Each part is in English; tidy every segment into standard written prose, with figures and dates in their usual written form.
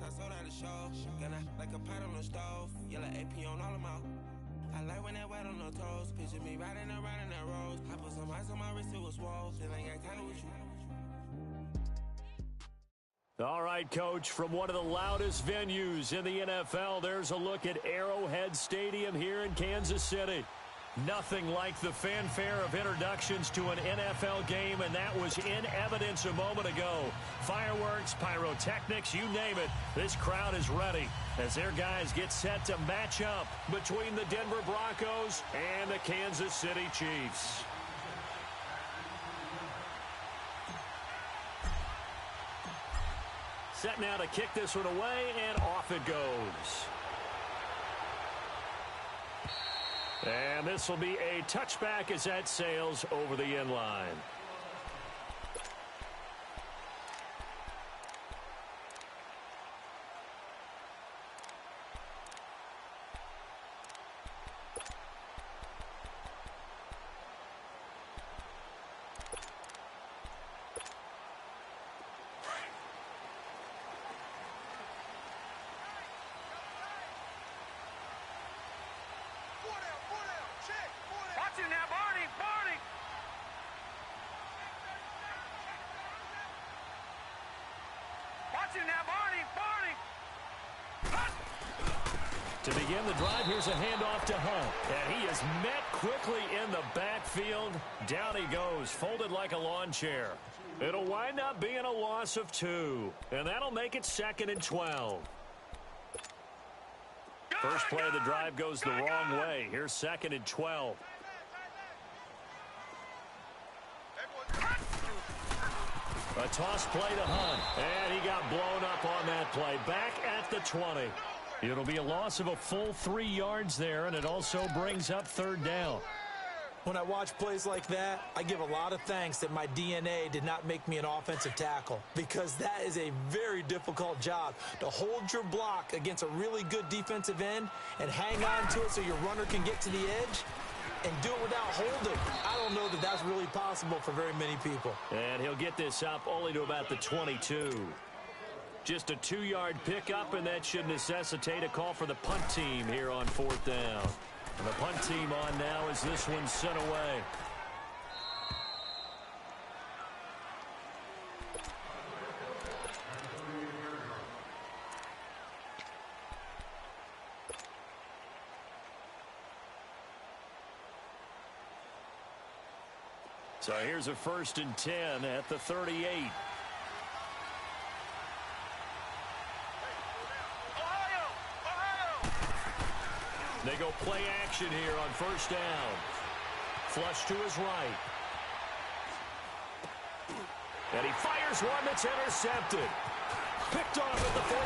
I sold out the show. Gonna like a pot on the stove. Yellow AP on all of my. I like when that wet on the toes. Picture me riding around in that rose. I put some ice on my wrist, it was swole. Then I got kinda with you. All right, Coach, from one of the loudest venues in the NFL, there's a look at Arrowhead Stadium here in Kansas City. Nothing like the fanfare of introductions to an NFL game, and that was in evidence a moment ago. Fireworks, pyrotechnics, you name it. This crowd is ready as their guys get set to match up between the Denver Broncos and the Kansas City Chiefs. Set now to kick this one away, and off it goes. And this will be a touchback as that sails over the end line. To begin the drive, here's a handoff to Hunt. And he is met quickly in the backfield. Down he goes, folded like a lawn chair. It'll wind up being a loss of 2. And that'll make it 2nd and 12. First play of the drive goes the wrong way. Here's 2nd and 12. A toss play to Hunt. And he got blown up on that play. Back at the 20. It'll be a loss of a full 3 yards there, and it also brings up 3rd down. When I watch plays like that, I give a lot of thanks that my DNA did not make me an offensive tackle, because that is a very difficult job, to hold your block against a really good defensive end and hang on to it so your runner can get to the edge and do it without holding. I don't know that that's really possible for very many people. And he'll get this up only to about the 22. Just a 2-yard pickup, and that should necessitate a call for the punt team here on 4th down. And the punt team on now as this one's sent away. So here's a 1st and 10 at the 38. They go play action here on 1st down. Flush to his right. And he fires one that's intercepted. Picked off at the 45.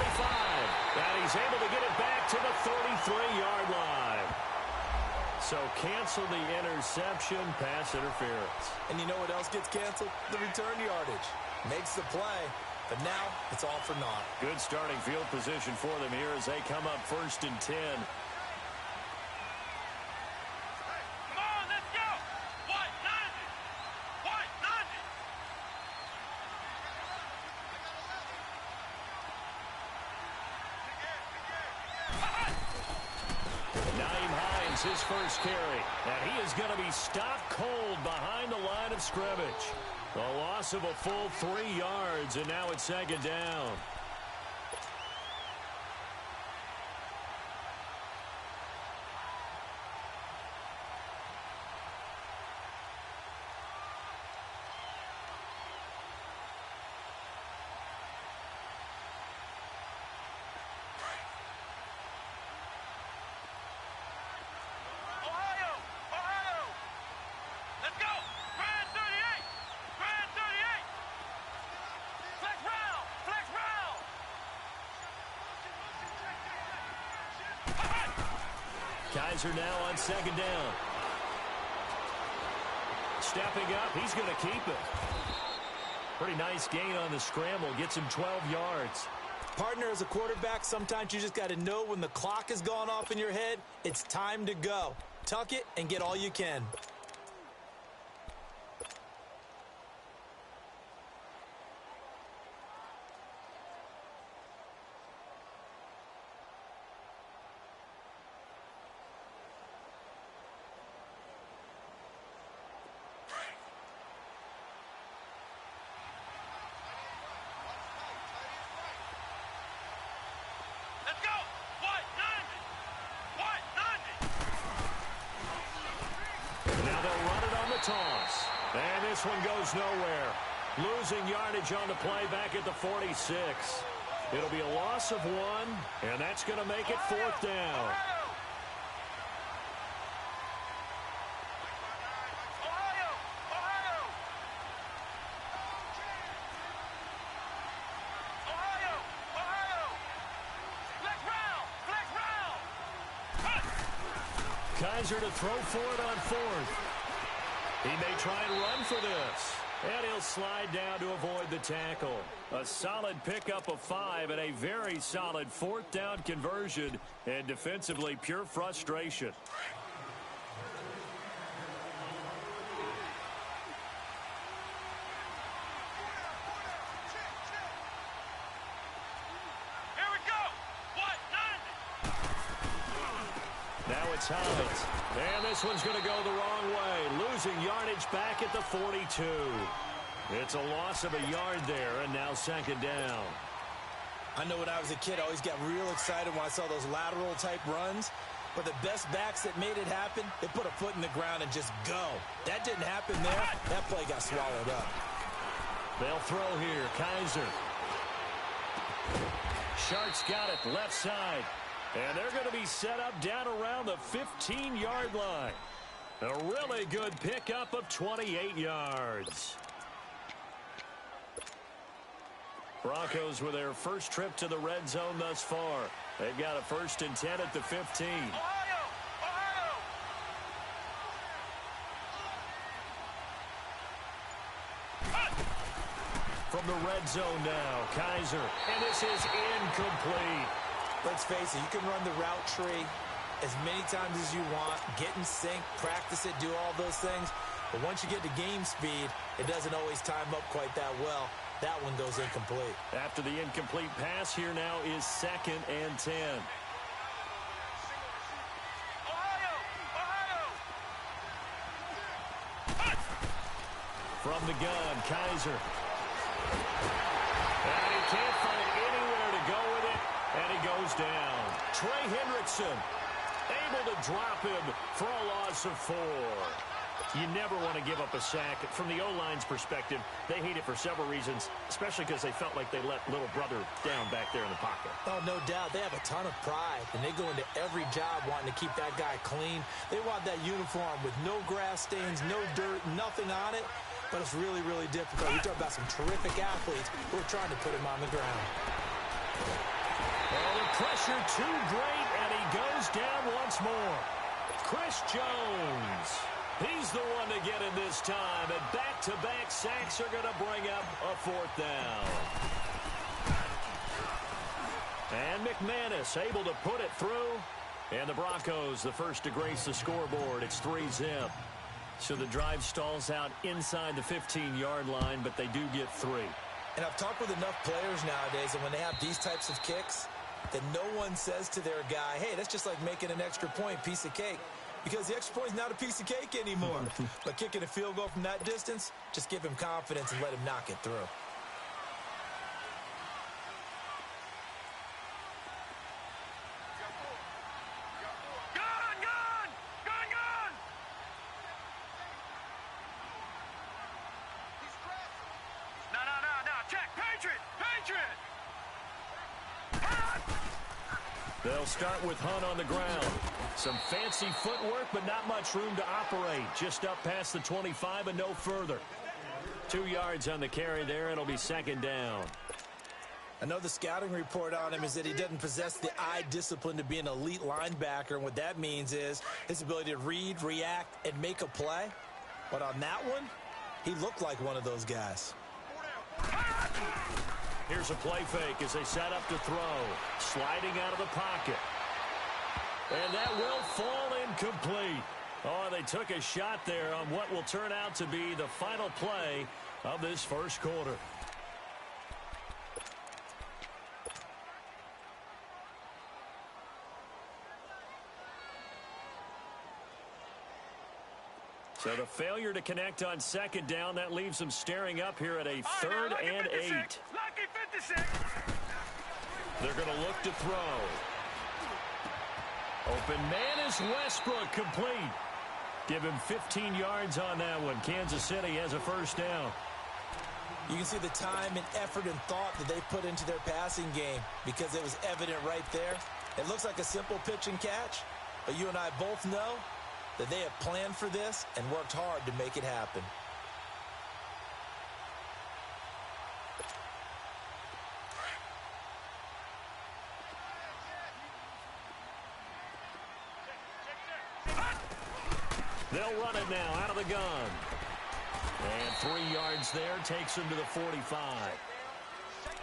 And he's able to get it back to the 33-yard line. So cancel the interception, pass interference. And you know what else gets canceled? The return yardage. Makes the play, but now it's all for naught. Good starting field position for them here as they come up 1st and 10. His first carry, and he is going to be stopped cold behind the line of scrimmage. A loss of a full 3 yards, and now it's 2nd down. Kaiser now on 2nd down. Stepping up, he's going to keep it. Pretty nice gain on the scramble. Gets him 12 yards. Partner, as a quarterback, sometimes you just got to know when the clock has gone off in your head, it's time to go. Tuck it and get all you can. this one goes nowhere. Losing yardage on the play back at the 46. It'll be a loss of 1, and that's going to make it 4th down. Kaiser to throw for it on 4th. He may try and run for this. And he'll slide down to avoid the tackle. A solid pickup of 5 and a very solid 4th down conversion. And defensively, pure frustration. Now it's Hines. And this one's going to go the wrong way. Losing yardage back at the 42. It's a loss of a yard there, and now 2nd down. I know when I was a kid, I always got real excited when I saw those lateral-type runs. But the best backs that made it happen, they put a foot in the ground and just go. That didn't happen there. That play got swallowed up. They'll throw here. Kaiser. Shark's got it left side. And they're going to be set up down around the 15-yard line. A really good pickup of 28 yards. Broncos with their first trip to the red zone thus far. They've got a 1st and 10 at the 15. From the red zone now, Kaiser. And this is incomplete. Let's face it, you can run the route tree as many times as you want, get in sync, practice it, do all those things. But once you get to game speed, it doesn't always time up quite that well. That one goes incomplete. After the incomplete pass, here now is 2nd and 10. From the gun, Kaiser. And he can't find anywhere to go with it. And he goes down. Trey Hendrickson able to drop him for a loss of 4. You never want to give up a sack. From the O-line's perspective, they hate it for several reasons, especially because they felt like they let little brother down back there in the pocket. Oh, no doubt. They have a ton of pride, and they go into every job wanting to keep that guy clean. They want that uniform with no grass stains, no dirt, nothing on it. But it's really, really difficult. We're talking about some terrific athletes who are trying to put him on the ground. Well, the pressure too great, and he goes down once more. Chris Jones. He's the one to get in this time, and back-to-back sacks are going to bring up a 4th down. And McManus able to put it through. And the Broncos, the first to grace the scoreboard. It's 3-zip. So the drive stalls out inside the 15-yard line, but they do get 3. And I've talked with enough players nowadays, and when they have these types of kicks, that no one says to their guy, hey, that's just like making an extra point, piece of cake. Because the extra point is not a piece of cake anymore. But kicking a field goal from that distance, just give him confidence and let him knock it through. They'll start with Hunt on the ground. Some fancy footwork, but not much room to operate. Just up past the 25 and no further. 2 yards on the carry there. It'll be 2nd down. I know the scouting report on him is that he doesn't possess the eye discipline to be an elite linebacker. And what that means is his ability to read, react, and make a play. But on that one, he looked like one of those guys. Here's a play fake as they set up to throw. Sliding out of the pocket. And that will fall incomplete. Oh, they took a shot there on what will turn out to be the final play of this first quarter. So the failure to connect on 2nd down, that leaves them staring up here at a 3rd and 8. Lucky 56. They're going to look to throw. Open man is Westbrook, complete. Give him 15 yards on that one. Kansas City has a first down. You can see the time and effort and thought that they put into their passing game because it was evident right there. It looks like a simple pitch and catch, but you and I both know that they have planned for this and worked hard to make it happen. They'll run it now out of the gun. And 3 yards there takes him to the 45.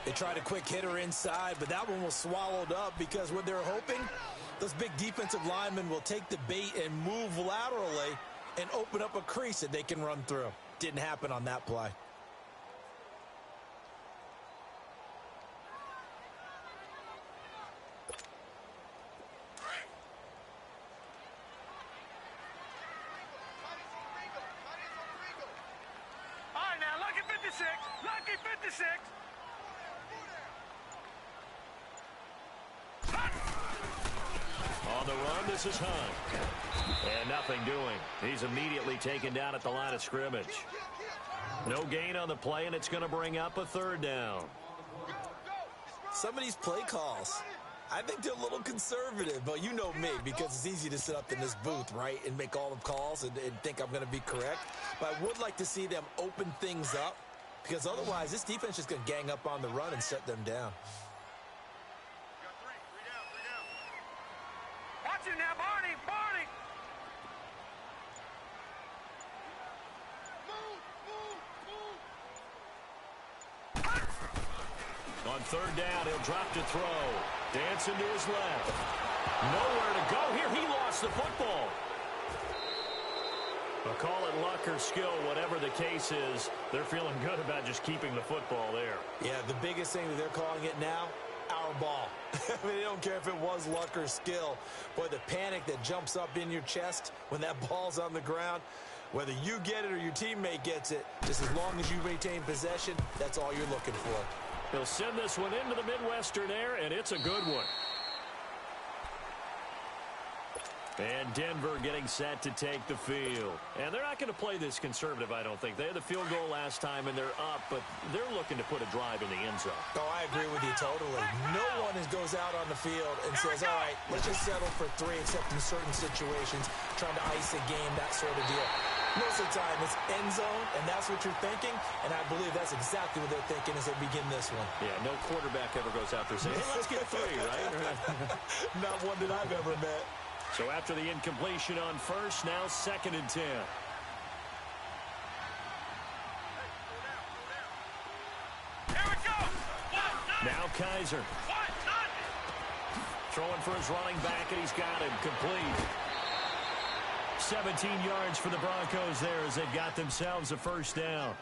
They tried a quick hitter inside, but that one was swallowed up because what they're hoping, those big defensive linemen will take the bait and move laterally and open up a crease that they can run through. Didn't happen on that play. Lucky 56. On the run, this is Hunt. And nothing doing. He's immediately taken down at the line of scrimmage. No gain on the play, and it's going to bring up a third down. Some of these play calls, I think they're a little conservative, but you know me, because it's easy to sit up in this booth, right, and make all the calls and think I'm going to be correct. But I would like to see them open things up, because otherwise this defense is going to gang up on the run and shut them down. Watch it now, Barney! Barney! On third down, he'll drop to throw. Dancing to his left. Nowhere to go here. He lost the football. But call it luck or skill, whatever the case is, they're feeling good about just keeping the football there. Yeah, the biggest thing that they're calling it now, our ball. I mean, they don't care if it was luck or skill. Boy, the panic that jumps up in your chest when that ball's on the ground, whether you get it or your teammate gets it, just as long as you retain possession, that's all you're looking for. He'll send this one into the Midwestern air, and it's a good one. And Denver getting set to take the field. And they're not going to play this conservative, I don't think. They had the field goal last time, and they're up, but they're looking to put a drive in the end zone. Oh, I agree with you totally. No one goes out on the field and says, all right, let's just settle for 3, except in certain situations, trying to ice a game, that sort of deal. Most of the time, it's end zone, and that's what you're thinking, and I believe that's exactly what they're thinking as they begin this one. Yeah, no quarterback ever goes out there saying, hey, let's get 3, right? Not one that I've ever met. So after the incompletion on first, now 2nd and 10. Here we go. Now Kaiser. Throwing for his running back, and he's got him complete. 17 yards for the Broncos there as they've got themselves a first down.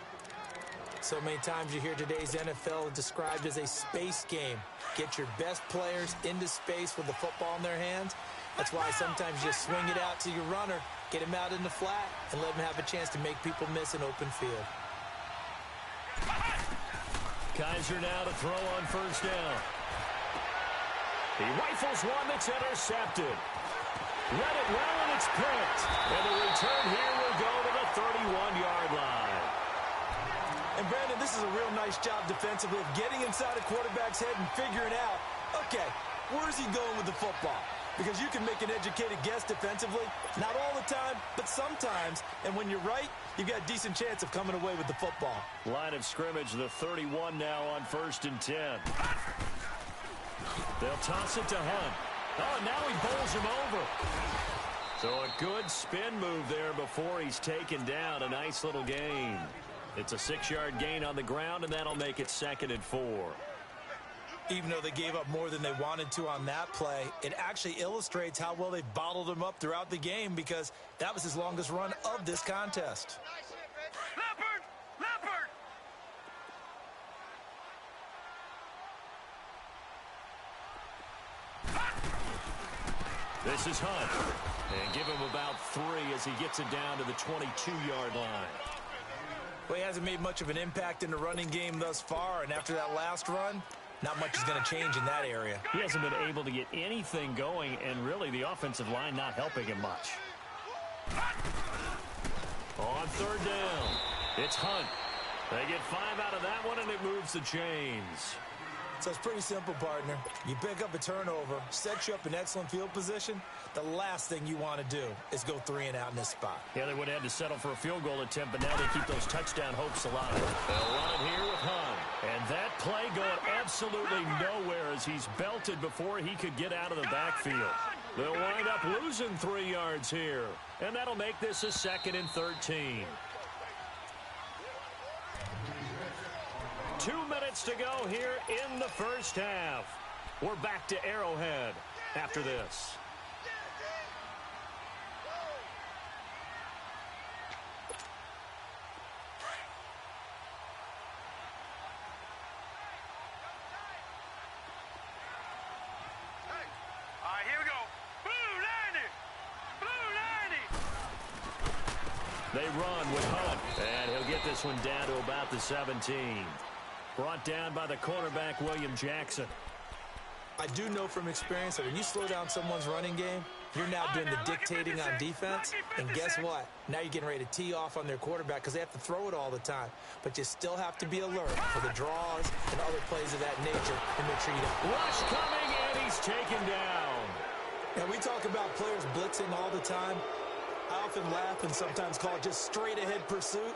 So many times you hear today's NFL described as a space game. Get your best players into space with the football in their hands. That's why sometimes you swing it out to your runner, get him out in the flat, and let him have a chance to make people miss an open field. Kaiser now to throw on first down. He rifles one that's intercepted. Read it well, and it's picked. And the return here will go to the 31-yard line. And, Brandon, this is a real nice job defensively of getting inside a quarterback's head and figuring out, okay, where's he going with the football? Because you can make an educated guess defensively, not all the time, but sometimes. And when you're right, you've got a decent chance of coming away with the football. Line of scrimmage, the 31 now on 1st and 10. They'll toss it to Hunt. Oh, now he bowls him over. So a good spin move there before he's taken down. A nice little gain. It's a 6-yard gain on the ground, and that'll make it 2nd and 4. Even though they gave up more than they wanted to on that play, it actually illustrates how well they bottled him up throughout the game, because that was his longest run of this contest. Leopard! Leopard! This is Hunt. And give him about 3 as he gets it down to the 22-yard line. Well, he hasn't made much of an impact in the running game thus far, and after that last run, not much is going to change in that area. He hasn't been able to get anything going, and really the offensive line not helping him much. On third down, it's Hunt. They get 5 out of that one, and it moves the chains. So it's pretty simple, partner. You pick up a turnover, set you up in excellent field position. The last thing you want to do is go 3 and out in this spot. Yeah, they would have had to settle for a field goal attempt, but now they keep those touchdown hopes alive. They'll run it here with Hunt. And that play going absolutely nowhere as he's belted before he could get out of the backfield. They'll wind up losing 3 yards here. And that'll make this a 2nd and 13. 2 minutes to go here in the first half. We're back to Arrowhead after this. They run with Hunt, and he'll get this one down to about the 17. Brought down by the cornerback, William Jackson. I do know from experience that when you slow down someone's running game, you're now doing the dictating on defense. And guess what? Now you're getting ready to tee off on their quarterback because they have to throw it all the time. But you still have to be alert for the draws and other plays of that nature and make sure you don't. Rush coming, and he's taken down. Now, we talk about players blitzing all the time. I often laugh and sometimes call it just straight-ahead pursuit.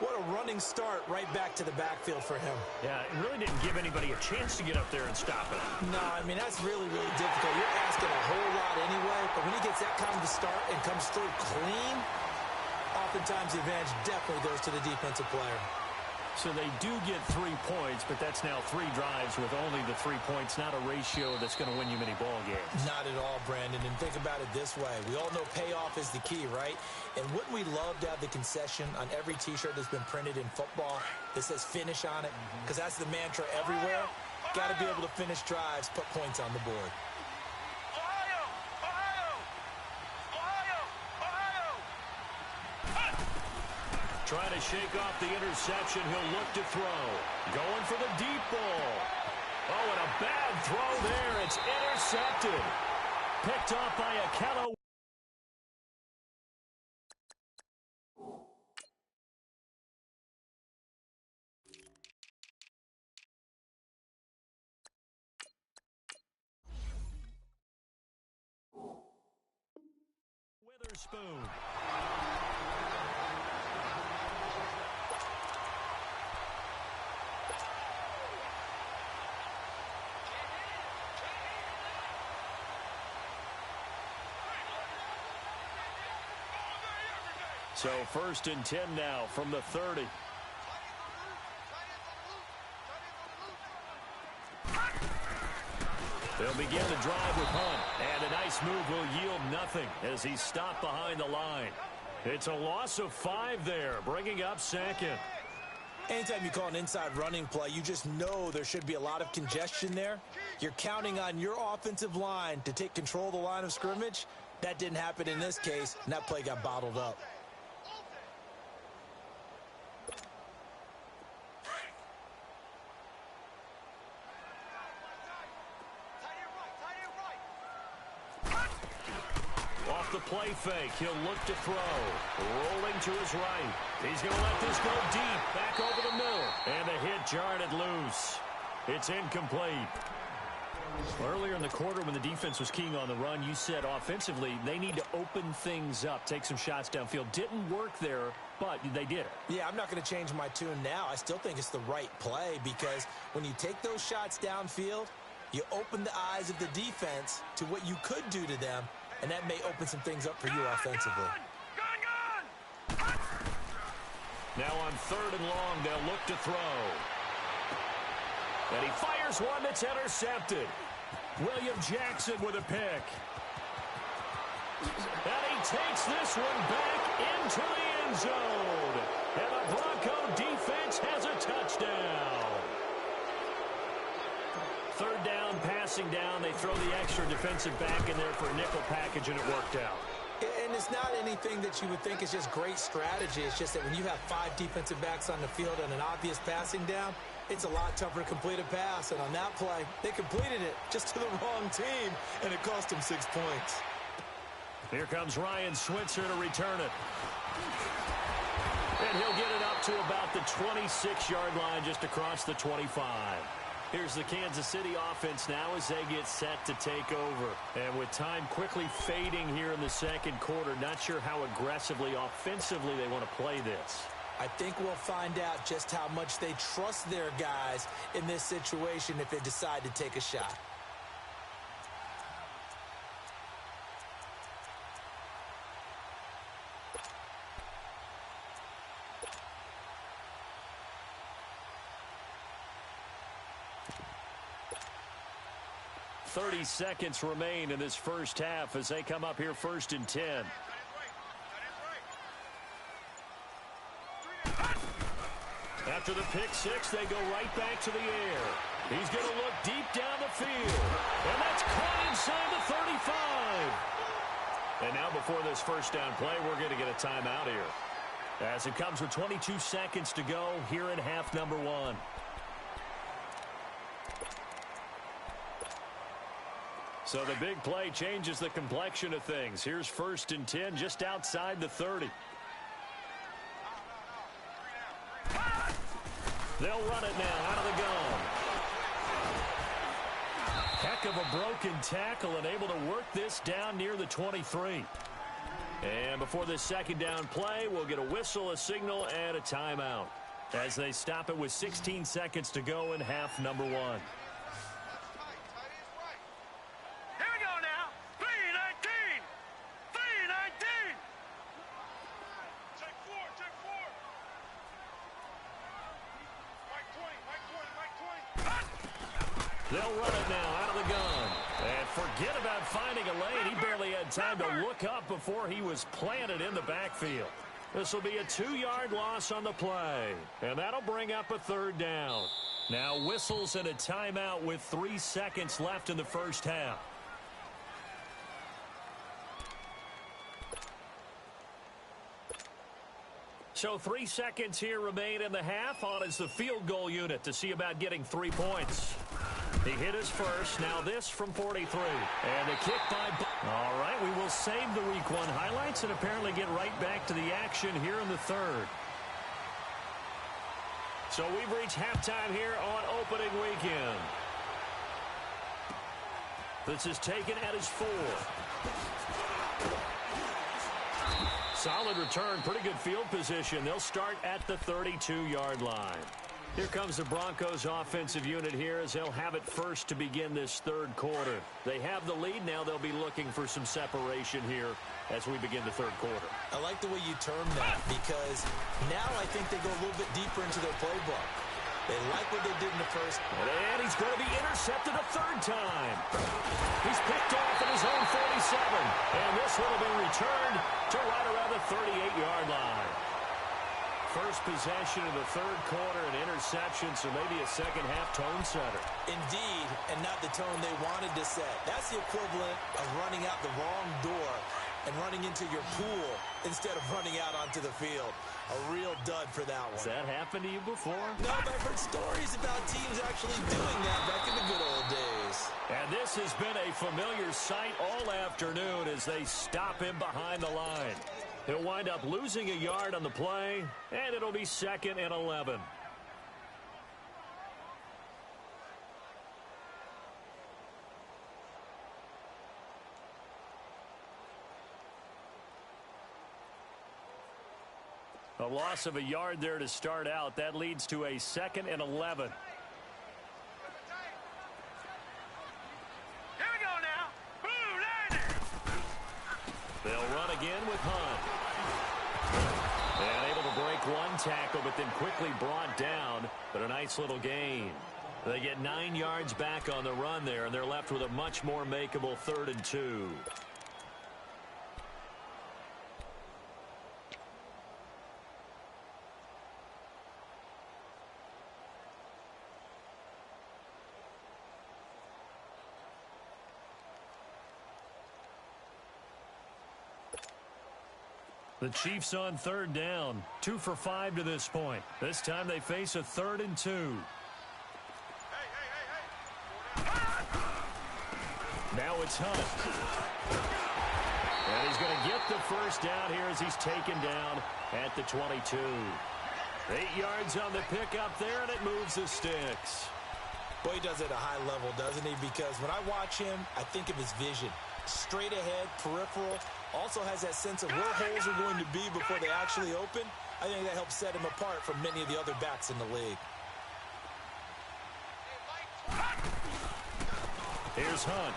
What a running start right back to the backfield for him. Yeah, it really didn't give anybody a chance to get up there and stop it. No, I mean, that's really, really difficult. You're asking a whole lot anyway, but when he gets that kind of a start and comes through clean, oftentimes the advantage definitely goes to the defensive player. So they do get 3 points, but that's now 3 drives with only the 3 points, not a ratio that's going to win you many ball games. Not at all, Brandon. And think about it this way. We all know payoff is the key, right? And wouldn't we love to have the concession on every T-shirt that's been printed in football that says finish on it? Because that's the mantra everywhere. Got to be able to finish drives, put points on the board. Trying to shake off the interception. He'll look to throw. Going for the deep ball. Oh, and a bad throw there. It's intercepted. Picked off by Akello. Witherspoon. So 1st and 10 now from the 30. They'll begin the drive with Hunt. And a nice move will yield nothing as he's stopped behind the line. It's a loss of 5 there, bringing up 2nd. Anytime you call an inside running play, you just know there should be a lot of congestion there. You're counting on your offensive line to take control of the line of scrimmage. That didn't happen in this case, and that play got bottled up. Off the play fake, he'll look to throw. Rolling to his right. He's going to let this go deep, back over the middle. And the hit jarred it loose. It's incomplete. Earlier in the quarter when the defense was keying on the run, you said offensively they need to open things up, take some shots downfield. Didn't work there, but they did it. Yeah, I'm not going to change my tune now. I still think it's the right play because when you take those shots downfield, you open the eyes of the defense to what you could do to them, and that may open some things up for you offensively. Now on 3rd and long, they'll look to throw. And he fires one that's intercepted. William Jackson with a pick. And he takes this one back into the end zone. And the Bronco defense has a touchdown. 3rd down, passing down. They throw the extra defensive back in there for a nickel package, and it worked out. And it's not anything that you would think is just great strategy. It's just that when you have 5 defensive backs on the field and an obvious passing down, it's a lot tougher to complete a pass. And on that play, they completed it just to the wrong team, and it cost them 6 points. Here comes Ryan Switzer to return it. And he'll get it up to about the 26-yard line just across the 25. Here's the Kansas City offense now as they get set to take over. And with time quickly fading here in the second quarter, not sure how aggressively, offensively they want to play this. I think we'll find out just how much they trust their guys in this situation if they decide to take a shot. .30 seconds remain in this first half as they come up here 1st and 10. After the pick six, they go right back to the air. He's going to look deep down the field. And that's caught inside the 35. And now before this first down play, we're going to get a timeout here. As it comes with 22 seconds to go here in half number one. So the big play changes the complexion of things. Here's 1st and 10 just outside the 30. They'll run it now out of the gun. Heck of a broken tackle and able to work this down near the 23. And before this second down play, we'll get a whistle, a signal, and a timeout as they stop it with 16 seconds to go in half number one. They'll run it now out of the gun. And forget about finding a lane. He barely had time to look up before he was planted in the backfield. This will be a 2-yard loss on the play. And that'll bring up a 3rd down. Now whistles and a timeout with 3 seconds left in the first half. So 3 seconds here remain in the half. On is the field goal unit to see about getting 3 points. He hit his first. Now this from 43. And the kick by... All right, we will save the Week 1 highlights and apparently get right back to the action here in the third. So we've reached halftime here on opening weekend. This is taken at his 4. Solid return, pretty good field position. They'll start at the 32-yard line. Here comes the Broncos offensive unit here as they'll have it first to begin this third quarter. They have the lead. Now they'll be looking for some separation here as we begin the third quarter. I like the way you term that because now I think they go a little bit deeper into their playbook. They like what they did in the first. And he's going to be intercepted a 3rd time. He's picked off at his own 47. And this one will be returned to right around the 38-yard line. First possession of the third quarter, an interception, so maybe a second-half tone setter. Indeed, and not the tone they wanted to set. That's the equivalent of running out the wrong door and running into your pool instead of running out onto the field. A real dud for that one. Has that happened to you before? No, but I've heard stories about teams actually doing that back in the good old days. And this has been a familiar sight all afternoon as they stop him behind the line. He'll wind up losing a yard on the play, and it'll be 2nd and 11. A loss of a yard there to start out. That leads to a 2nd and 11. Here we go now. Blue Niners. They'll run again with Hunt. And able to break one tackle, but then quickly brought down. But a nice little gain. They get 9 yards back on the run there, and they're left with a much more makeable 3rd and 2. The Chiefs on 3rd down. 2 for 5 to this point. This time they face a 3rd and 2. Now it's Hunt. And he's going to get the first down here as he's taken down at the 22. 8 yards on the pickup there, and it moves the sticks. Boy, he does it at a high level, doesn't he? Because when I watch him, I think of his vision. Straight ahead, peripheral. Also has that sense of where holes are going to be before they actually open. I think that helps set him apart from many of the other backs in the league. Here's Hunt.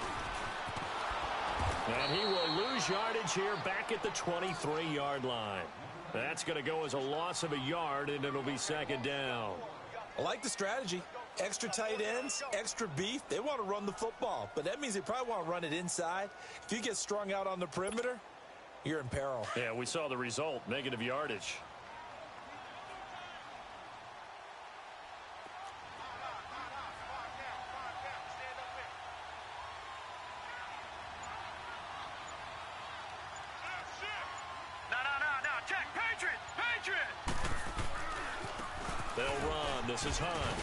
And he will lose yardage here back at the 23-yard line. That's going to go as a loss of a yard, and it'll be second down. I like the strategy. Extra tight ends, extra beef. They want to run the football, but that means they probably want to run it inside. If you get strung out on the perimeter, you're in peril. Yeah, we saw the result, negative yardage. They'll run. This is Hunt.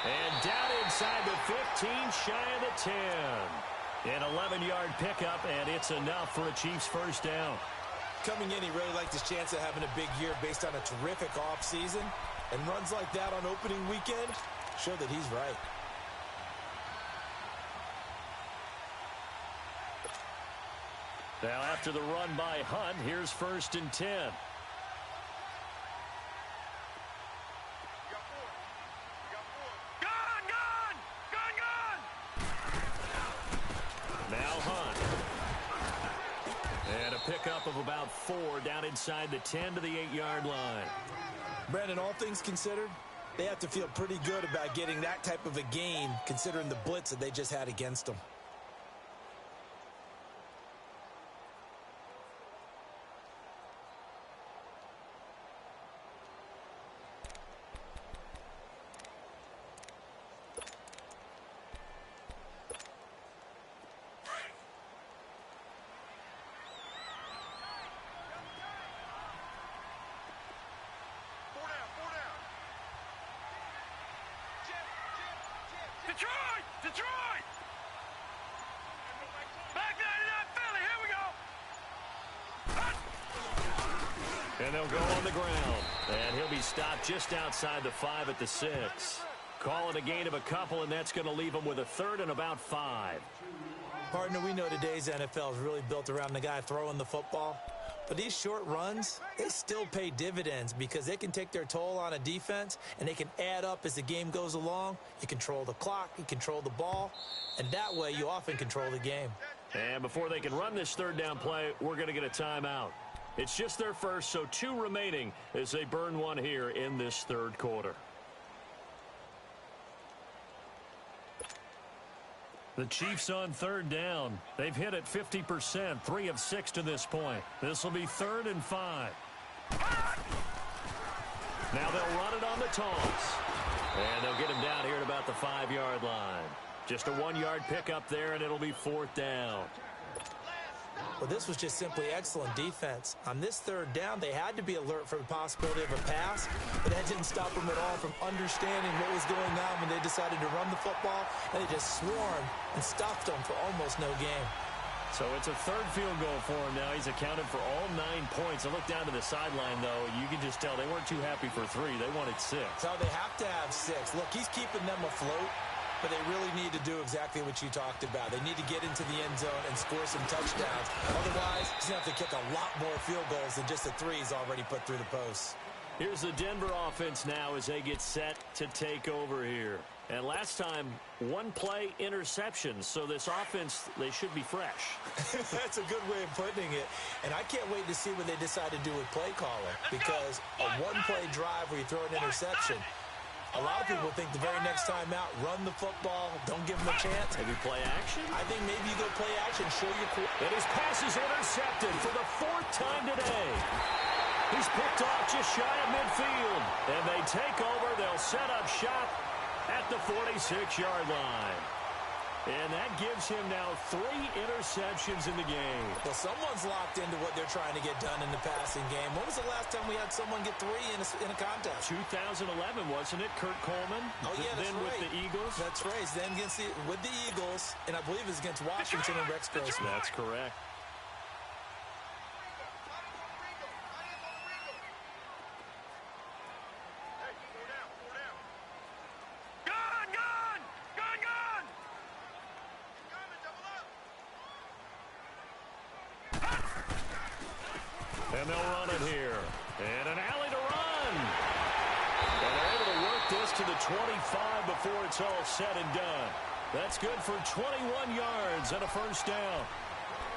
And down inside the 15, shy of the 10. An 11-yard pickup, and it's enough for a Chiefs first down. Coming in, he really liked his chance of having a big year based on a terrific offseason. And runs like that on opening weekend show that he's right. Now after the run by Hunt, here's 1st and 10. Pickup of about 4 down inside the 10 to the 8-yard line. Brandon, all things considered, they have to feel pretty good about getting that type of a gain considering the blitz that they just had against them. Detroit! Back 99 Philly, here we go! And they'll go on the ground. And he'll be stopped just outside the 5 at the 6. Call it a gain of a couple, and that's going to leave him with a 3rd and about 5. Partner, we know today's NFL is really built around the guy throwing the football. But these short runs, they still pay dividends because they can take their toll on a defense and they can add up as the game goes along. You control the clock, you control the ball, and that way you often control the game. And before they can run this 3rd down play, we're going to get a timeout. It's just their first, so 2 remaining as they burn one here in this 3rd quarter. The Chiefs on 3rd down. They've hit it 50%, 3 of 6 to this point. This will be 3rd and 5. Now they'll run it on the toss. And they'll get him down here at about the 5-yard line. Just a 1-yard pickup there, and it'll be 4th down. Well, this was just simply excellent defense. On this 3rd down, they had to be alert for the possibility of a pass, but that didn't stop them at all from understanding what was going on when they decided to run the football, and they just swarmed and stopped them for almost no gain. So it's a 3rd field goal for him now. He's accounted for all 9 points. I look down to the sideline, though. You can just tell they weren't too happy for 3. They wanted 6. So they have to have 6. Look, he's keeping them afloat. But they really need to do exactly what you talked about. They need to get into the end zone and score some touchdowns. Otherwise, he's going to have to kick a lot more field goals than just the 3 he's already put through the posts. Here's the Denver offense now as they get set to take over here. And last time, 1-play interceptions. So this offense, they should be fresh. That's a good way of putting it. And I can't wait to see what they decide to do with play caller. Because a 1-play drive where you throw an interception, a lot of people think the very next time out, run the football, don't give them a chance. Maybe play action? I think maybe you go play action, show your core. And his pass is intercepted for the 4th time today. He's picked off just shy of midfield. And they take over. They'll set up shop at the 46-yard line. And that gives him now 3 interceptions in the game. Well, someone's locked into what they're trying to get done in the passing game. When was the last time we had someone get 3 in a contest? 2011, wasn't it? Kurt Coleman. Oh, yeah, that's then right. With the Eagles. That's right. Then with the Eagles, and I believe it was against Washington and Rex Grossman. That's correct. And they'll run it here. And an alley to run. And they're able to work this to the 25 before it's all said and done. That's good for 21 yards and a first down.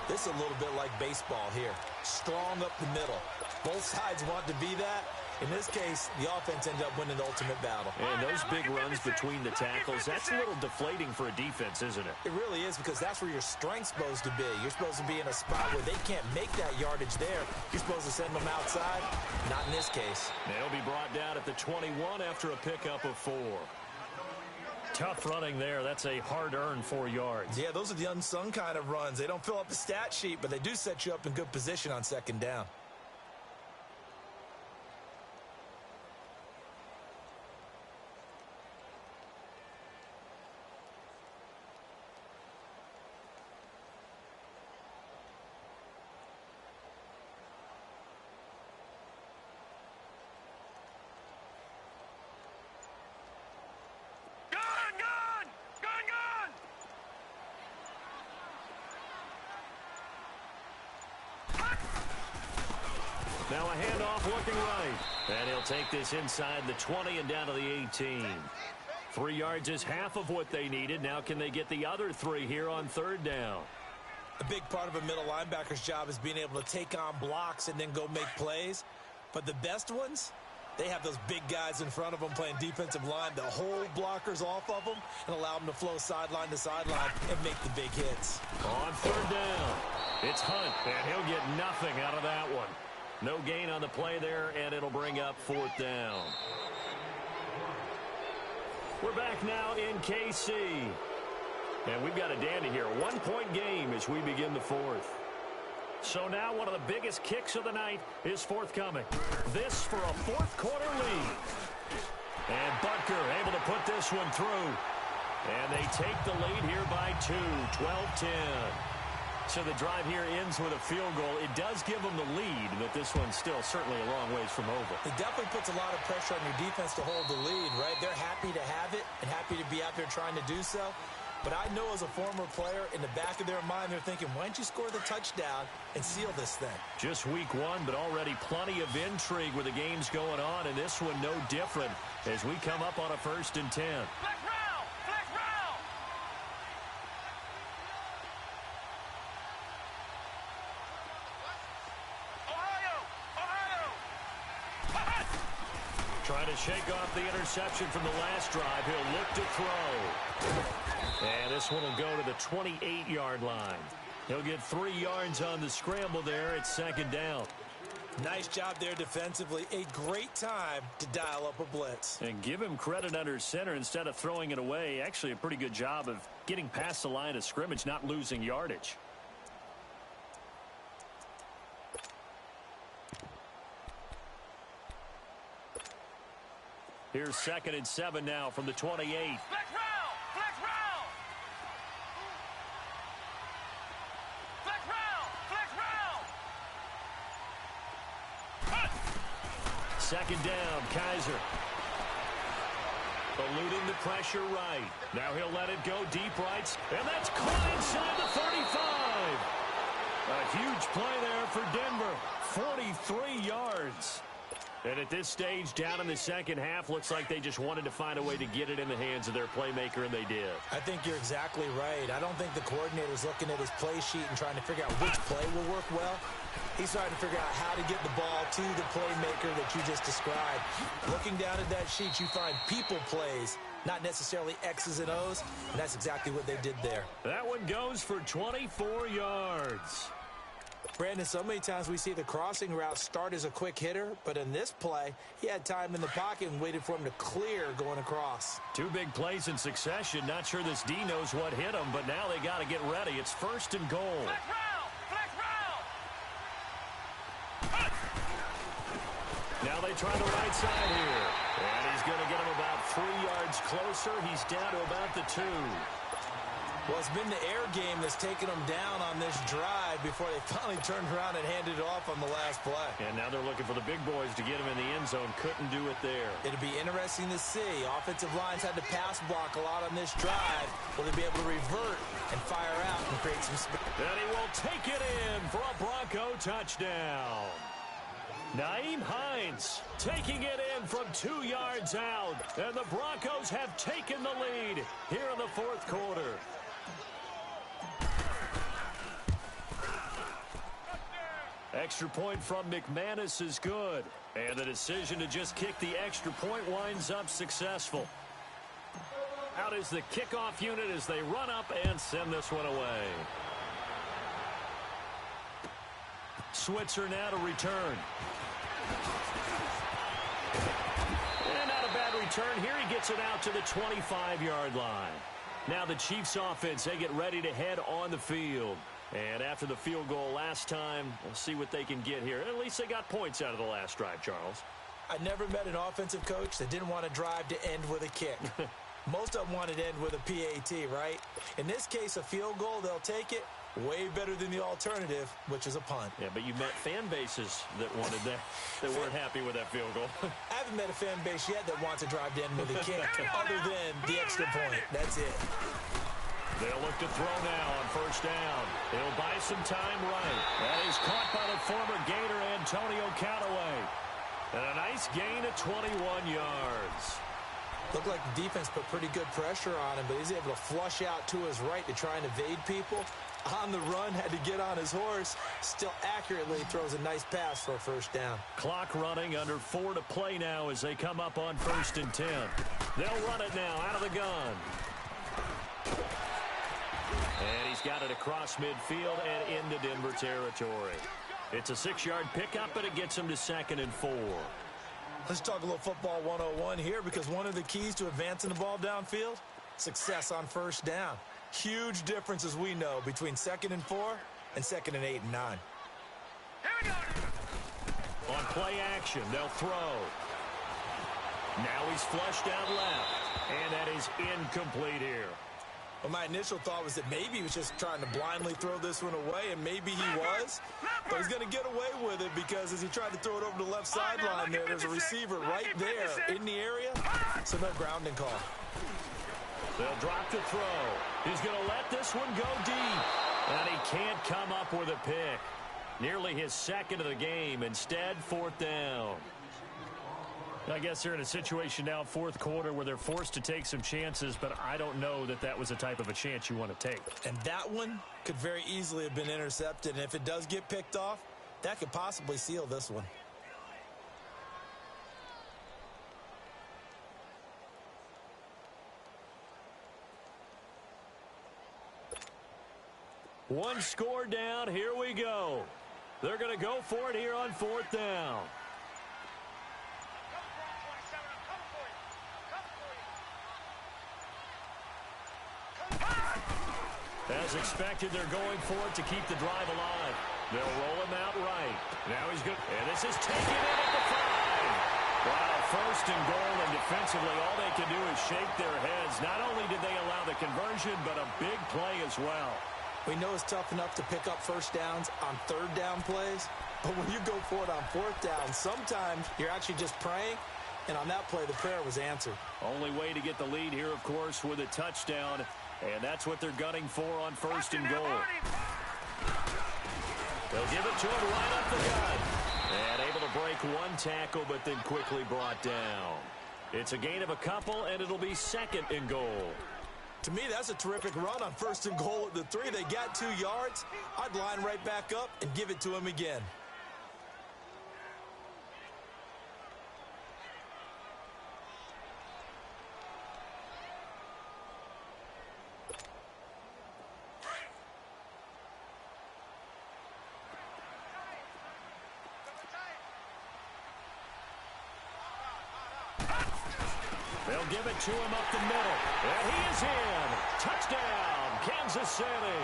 This is a little bit like baseball here. Strong up the middle. Both sides want to be that. In this case, the offense ended up winning the ultimate battle. And those big runs between the tackles, that's a little deflating for a defense, isn't it? It really is, because that's where your strength's supposed to be. You're supposed to be in a spot where they can't make that yardage there. You're supposed to send them outside. Not in this case. They'll be brought down at the 21 after a pickup of 4. Tough running there. That's a hard-earned 4 yards. Yeah, those are the unsung kind of runs. They don't fill up the stat sheet, but they do set you up in good position on second down. Now a handoff looking right. And he'll take this inside the 20 and down to the 18. 3 yards is half of what they needed. Now can they get the other 3 here on third down? A big part of a middle linebacker's job is being able to take on blocks and then go make plays. But the best ones, they have those big guys in front of them playing defensive line that hold blockers off of them and allow them to flow sideline to sideline and make the big hits. On third down, it's Hunt, and he'll get nothing out of that one. No gain on the play there, and it'll bring up 4th down. We're back now in KC. And we've got a dandy here. A 1-point game as we begin the 4th. So now one of the biggest kicks of the night is forthcoming. This for a 4th quarter lead. And Butker able to put this one through. And they take the lead here by 2, 12-10. So the drive here ends with a field goal. It does give them the lead, but this one's still certainly a long ways from over. It definitely puts a lot of pressure on your defense to hold the lead, right? They're happy to have it and happy to be out there trying to do so. But I know as a former player, in the back of their mind, they're thinking, why don't you score the touchdown and seal this thing? Just week 1, but already plenty of intrigue with the games going on, and this one no different as we come up on a 1st and 10. Trying to shake off the interception from the last drive. He'll look to throw. And this one will go to the 28-yard line. He'll get 3 yards on the scramble there. It's 2nd down. Nice job there defensively. A great time to dial up a blitz. And give him credit under center instead of throwing it away. Actually a pretty good job of getting past the line of scrimmage, not losing yardage. Here's 2nd and 7 now from the 28. Flex route! Flex route! Flex route! Flex route! 2nd down, Kaiser. Eluding the pressure right. Now he'll let it go deep right. And that's caught inside the 35. A huge play there for Denver. 43 yards. And at this stage, down in the second half, looks like they just wanted to find a way to get it in the hands of their playmaker, and they did. I think you're exactly right. I don't think the coordinator's looking at his play sheet and trying to figure out which play will work well. He's trying to figure out how to get the ball to the playmaker that you just described. Looking down at that sheet, you find people plays, not necessarily X's and O's, and that's exactly what they did there. That one goes for 24 yards. Brandon, so many times we see the crossing route start as a quick hitter, but in this play, he had time in the pocket and waited for him to clear going across. Two big plays in succession. Not sure this D knows what hit him, but now they got to get ready. It's 1st and goal. Flex round! Flex round! Now they try the right side here. And he's going to get him about 3 yards closer. He's down to about the 2. Well, it's been the air game that's taken them down on this drive before they finally turned around and handed it off on the last play. And now they're looking for the big boys to get him in the end zone. Couldn't do it there. It'll be interesting to see. Offensive lines had to pass block a lot on this drive. Will they be able to revert and fire out and create some space? And he will take it in for a Bronco touchdown. Nyheim Hines taking it in from 2 yards out. And the Broncos have taken the lead here in the 4th quarter. Extra point from McManus is good. And the decision to just kick the extra point winds up successful. Out is the kickoff unit as they run up and send this one away. Switzer now to return. And not a bad return here. He gets it out to the 25-yard line. Now the Chiefs offense, they get ready to head on the field. And after the field goal last time, we'll see what they can get here. At least they got points out of the last drive, Charles. I never met an offensive coach that didn't want to drive to end with a kick. Most of them wanted to end with a PAT, right? In this case, a field goal, they'll take it. Way better than the alternative, which is a punt. Yeah, but you met fan bases that wanted that, that weren't happy with that field goal. I haven't met a fan base yet that wants to drive to end with a kick other than the extra point. That's it. They'll look to throw now on 1st down. He'll buy some time right. That is caught by the former Gator Antonio Callaway. And a nice gain of 21 yards. Looked like the defense put pretty good pressure on him, but he's able to flush out to his right to try and evade people. On the run, had to get on his horse. Still accurately throws a nice pass for a 1st down. Clock running, under 4 to play now as they come up on 1st and 10. They'll run it now out of the gun. And he's got it across midfield and into Denver territory. It's a 6-yard pickup, but it gets him to 2nd and 4. Let's talk a little football 101 here, because one of the keys to advancing the ball downfield, success on 1st down. Huge difference, as we know, between 2nd and 4 and 2nd and 8 and 9. Here we go. On play action, they'll throw. Now he's flushed out left, and that is incomplete here. Well, my initial thought was that maybe he was just trying to blindly throw this one away, and maybe he was. But he's going to get away with it because as he tried to throw it over the left sideline there's a receiver right there in the area. So no grounding call. They'll drop the throw. He's going to let this one go deep. And he can't come up with a pick. Nearly his 2nd of the game. Instead, 4th down. I guess they're in a situation now, 4th quarter, where they're forced to take some chances, but I don't know that that was the type of a chance you want to take. And that one could very easily have been intercepted, and if it does get picked off, that could possibly seal this one. One score down, here we go. They're going to go for it here on 4th down. As expected, they're going for it to keep the drive alive. They'll roll him out right. Now he's good. And this is taken in at the 5. Wow, 1st and goal, and defensively, all they can do is shake their heads. Not only did they allow the conversion, but a big play as well. We know it's tough enough to pick up 1st downs on 3rd down plays, but when you go for it on 4th down, sometimes you're actually just praying, and on that play, the prayer was answered. Only way to get the lead here, of course, with a touchdown. And that's what they're gunning for on 1st and goal. They'll give it to him right up the gut. And able to break one tackle, but then quickly brought down. It's a gain of a couple, and it'll be 2nd and goal. To me, that's a terrific run on 1st and goal at the 3. They got 2 yards. I'd line right back up and give it to him again. They'll give it to him up the middle. And he is in. Touchdown, Kansas City.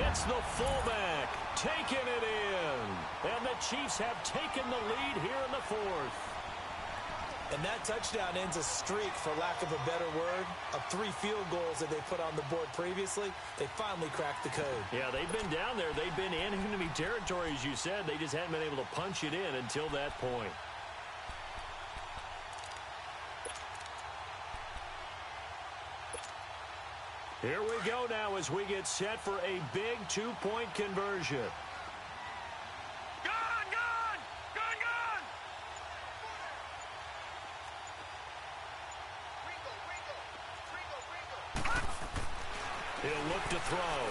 It's the fullback taking it in. And the Chiefs have taken the lead here in the fourth. And that touchdown ends a streak, for lack of a better word, of 3 field goals that they put on the board previously. They finally cracked the code. Yeah, they've been down there. They've been in enemy territory, as you said. They just hadn't been able to punch it in until that point. Here we go now as we get set for a big 2-point conversion. He'll look to throw.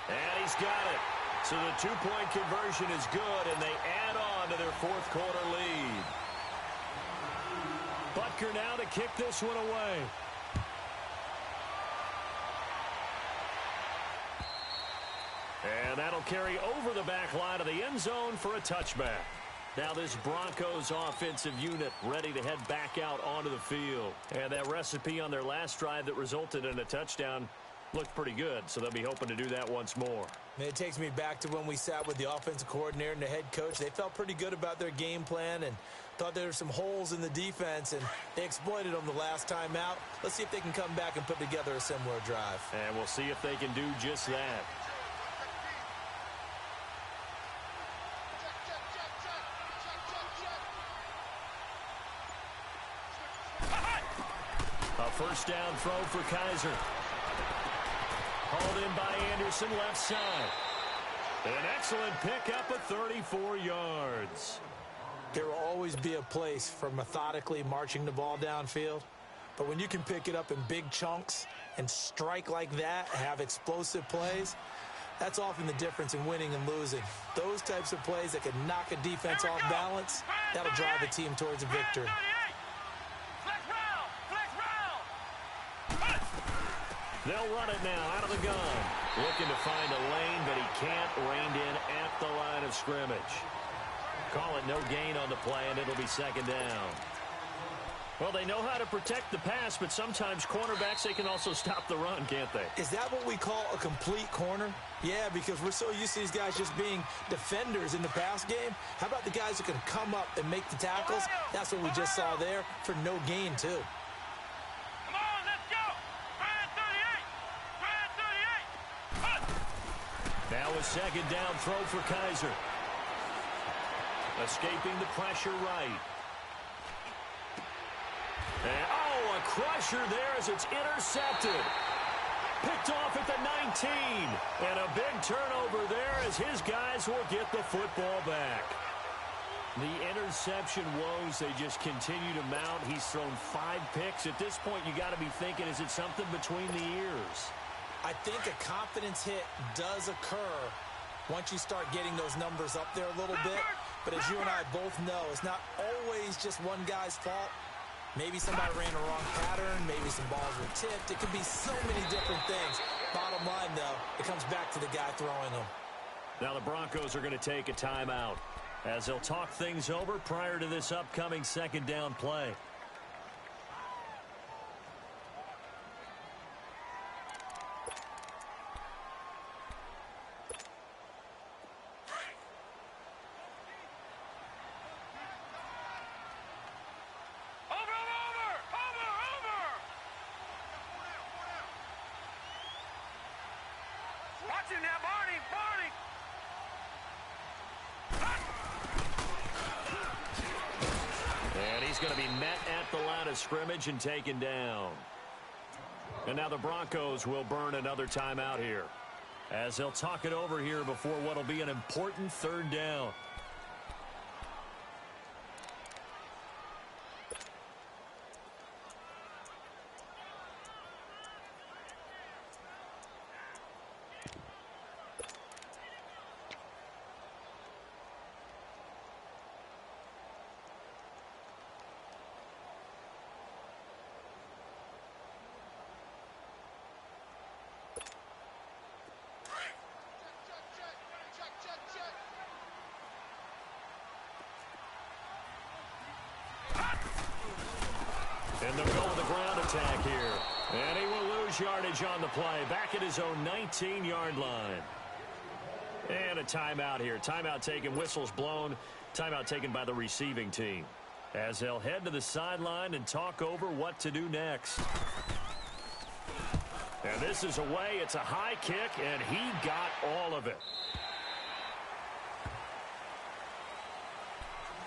And he's got it. So the 2-point conversion is good, and they add on to their fourth quarter lead. Butker now to kick this one away. And that'll carry over the back line of the end zone for a touchback. Now this Broncos offensive unit ready to head back out onto the field. And that recipe on their last drive that resulted in a touchdown looked pretty good, so they'll be hoping to do that once more. It takes me back to when we sat with the offensive coordinator and the head coach. They felt pretty good about their game plan and thought there were some holes in the defense, and they exploited them the last time out. Let's see if they can come back and put together a similar drive. And we'll see if they can do just that. A first down throw for Kaiser. Hauled in by Anderson, left side. An excellent pickup of 34 yards. There will always be a place for methodically marching the ball downfield. But when you can pick it up in big chunks and strike like that, have explosive plays, that's often the difference in winning and losing. Those types of plays that can knock a defense off balance, that'll drive a team towards a victory. They'll run it now out of the gun. Looking to find a lane, but he can't. Reined in at the line of scrimmage. Call it no gain on the play, and it'll be second down. Well, they know how to protect the pass, but sometimes cornerbacks, they can also stop the run, can't they? Is that what we call a complete corner? Yeah, because we're so used to these guys just being defenders in the pass game. How about the guys who can come up and make the tackles? That's what we just saw there for no gain, too. Now a second down throw for Kaiser. Escaping the pressure right. And, oh, a crusher there as it's intercepted. Picked off at the 19. And a big turnover there as his guys will get the football back. The interception woes, they just continue to mount. He's thrown 5 picks. At this point, you got to be thinking, is it something between the ears? I think a confidence hit does occur once you start getting those numbers up there a little bit. But as you and I both know, it's not always just one guy's fault. Maybe somebody ran a wrong pattern. Maybe some balls were tipped. It could be so many different things. Bottom line, though, it comes back to the guy throwing them. Now the Broncos are going to take a timeout as they'll talk things over prior to this upcoming second down play. Watch him now, Barney! And he's going to be met at the line of scrimmage and taken down. And now the Broncos will burn another timeout here as they'll talk it over here before what will be an important third down. And they'll go with the ground attack here. And he will lose yardage on the play. Back at his own 19-yard line. And a timeout here. Timeout taken, whistles blown. Timeout taken by the receiving team. As they'll head to the sideline and talk over what to do next. And this is away. It's a high kick, and he got all of it.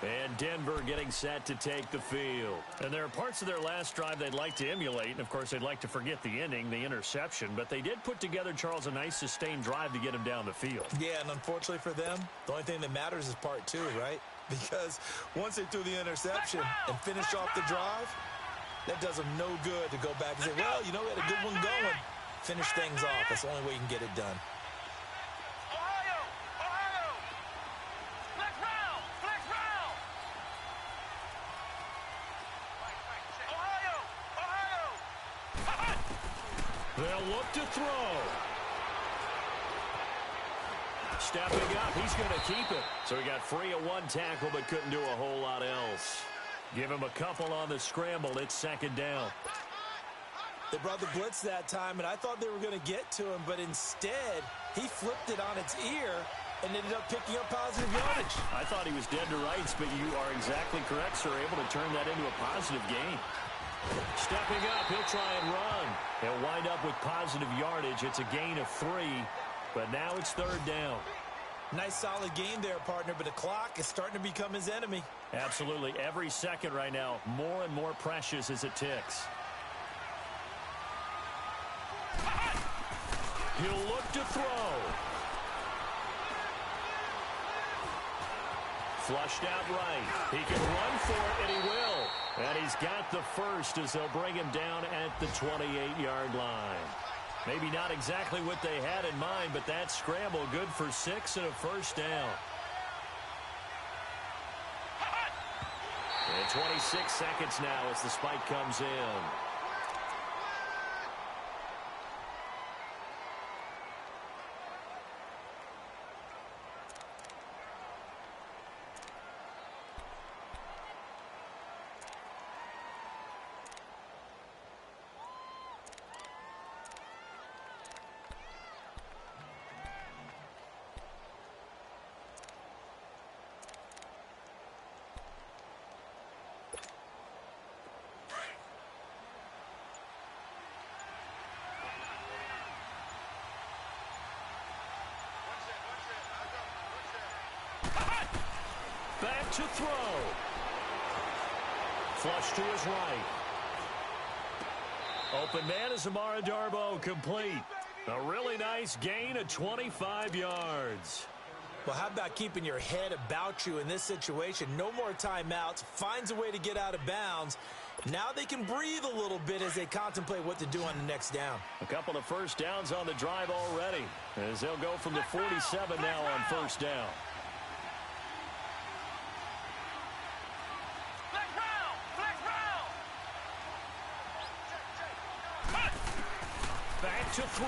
And Denver getting set to take the field. And there are parts of their last drive they'd like to emulate. And, of course, they'd like to forget the ending, the interception. But they did put together, Charles, a nice sustained drive to get him down the field. Yeah, and unfortunately for them, the only thing that matters is part two, right? Because once they threw the interception and finished off the drive, that does them no good to go back and say, well, you know, we had a good one going. Finish things off. That's the only way you can get it done. They'll look to throw. Stepping up, he's going to keep it. So he got free of one tackle but couldn't do a whole lot else. Give him a couple on the scramble. It's second down. They brought the blitz that time, and I thought they were going to get to him, but instead he flipped it on its ear and ended up picking up positive yardage. I thought he was dead to rights, but you are exactly correct, sir. Able to turn that into a positive gain. Stepping up, he'll try and run. He'll wind up with positive yardage. It's a gain of 3, but now it's third down. Nice solid game there, partner, but the clock is starting to become his enemy. Absolutely. Every second right now, more and more precious as it ticks. He'll look to throw. Flushed out right. He can run for it, and he will. And he's got the first as they'll bring him down at the 28-yard line. Maybe not exactly what they had in mind, but that scramble good for 6 and a first down. And 26 seconds now as the spike comes in. Back to throw. Flush to his right. Open man is Amara Darboh, complete. A really nice gain of 25 yards. Well, how about keeping your head about you in this situation? No more timeouts. Finds a way to get out of bounds. Now they can breathe a little bit as they contemplate what to do on the next down. A couple of first downs on the drive already, as they'll go from the 47 now on first down. Back to throw.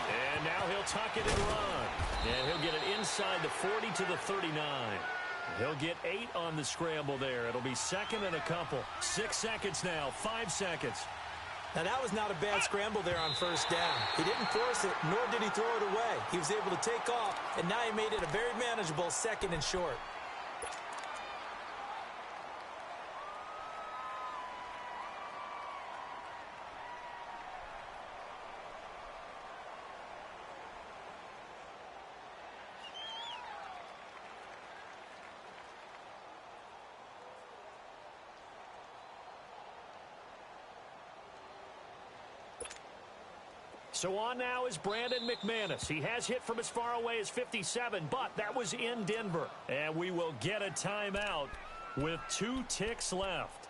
And now he'll tuck it and run. And he'll get it inside the 40 to the 39. He'll get 8 on the scramble there. It'll be second and a couple. 6 seconds now. 5 seconds. Now, that was not a bad scramble there on first down. He didn't force it, nor did he throw it away. He was able to take off, and now he made it a very manageable second and short. So on now is Brandon McManus. He has hit from as far away as 57, but that was in Denver. And we will get a timeout with 2 ticks left.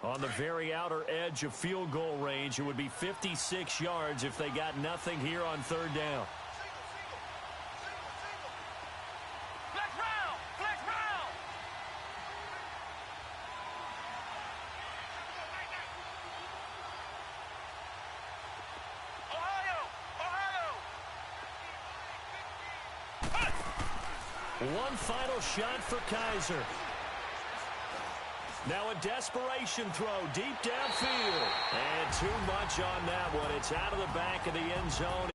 On the very outer edge of field goal range, it would be 56 yards if they got nothing here on third down. One final shot for Kaiser. Now a desperation throw deep downfield. And too much on that one. It's out of the back of the end zone.